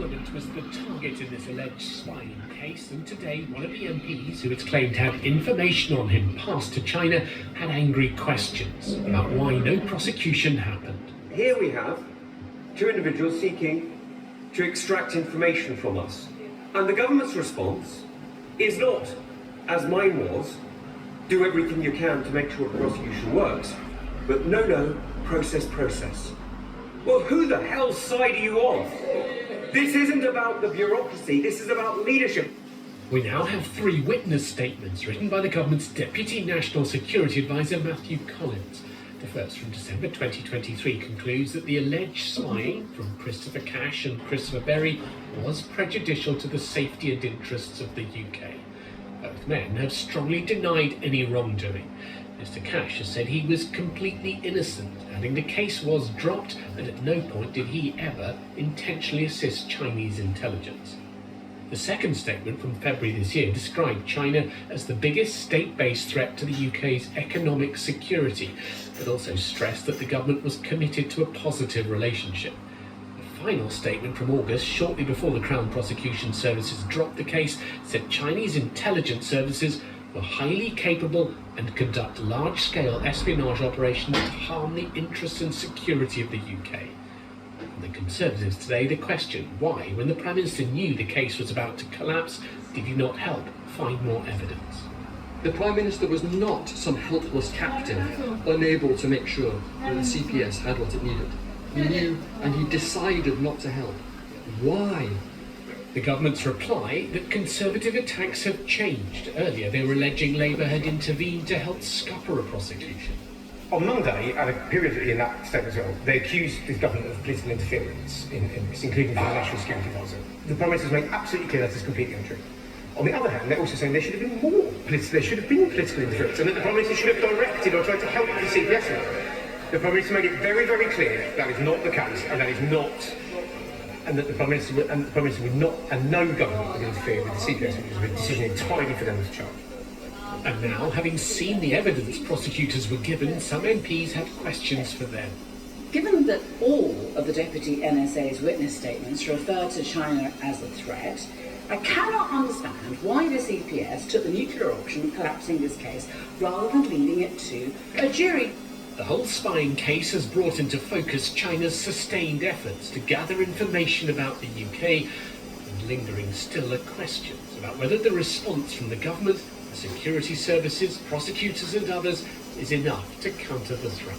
Parliament was the target in this alleged spying case, and today one of the MPs who it's claimed had information on him passed to China had angry questions about why no prosecution happened. Here we have two individuals seeking to extract information from us, and the government's response is not, as mine was, do everything you can to make sure the prosecution works, but no, process. Well, who the hell's side are you on? This isn't about the bureaucracy, this is about leadership. We now have 3 witness statements written by the government's Deputy National Security Advisor Matthew Collins. The first, from December 2023, concludes that the alleged spying from Christopher Cash and Christopher Berry was prejudicial to the safety and interests of the UK. Both men have strongly denied any wrongdoing. Mr. Cash has said he was completely innocent, adding the case was dropped and at no point did he ever intentionally assist Chinese intelligence. The second statement from February this year described China as the biggest state-based threat to the UK's economic security, but also stressed that the government was committed to a positive relationship. The final statement from August, shortly before the Crown Prosecution Services dropped the case, said Chinese intelligence services were highly capable and conduct large-scale espionage operations to harm the interests and security of the UK. And the Conservatives today, the question, why, when the Prime Minister knew the case was about to collapse, did he not help find more evidence? The Prime Minister was not some helpless captive, unable to make sure that the CPS had what it needed. He knew and he decided not to help. Why? The government's reply that Conservative attacks have changed. Earlier they were alleging Labour had intervened to help scupper a prosecution. On Monday, at a period in that statement as well, they accused the government of political interference, including from the National Security Advisor. The Prime Minister has made absolutely clear that is completely untrue. On the other hand, they're also saying there should have been political interference, and that the Prime Minister should have directed or tried to help the CPS. The Prime Minister made it very, very clear that is not the case, and that is not, and that the Prime Minister would not, and no government would interfere with the CPS, which was a decision entirely for them to charge. And now, having seen the evidence prosecutors were given, some MPs have questions for them. Given that all of the Deputy NSA's witness statements refer to China as a threat, I cannot understand why the CPS took the nuclear option of collapsing this case rather than leaving it to a jury. The whole spying case has brought into focus China's sustained efforts to gather information about the UK, and lingering still are questions about whether the response from the government, the security services, prosecutors and others is enough to counter the threat.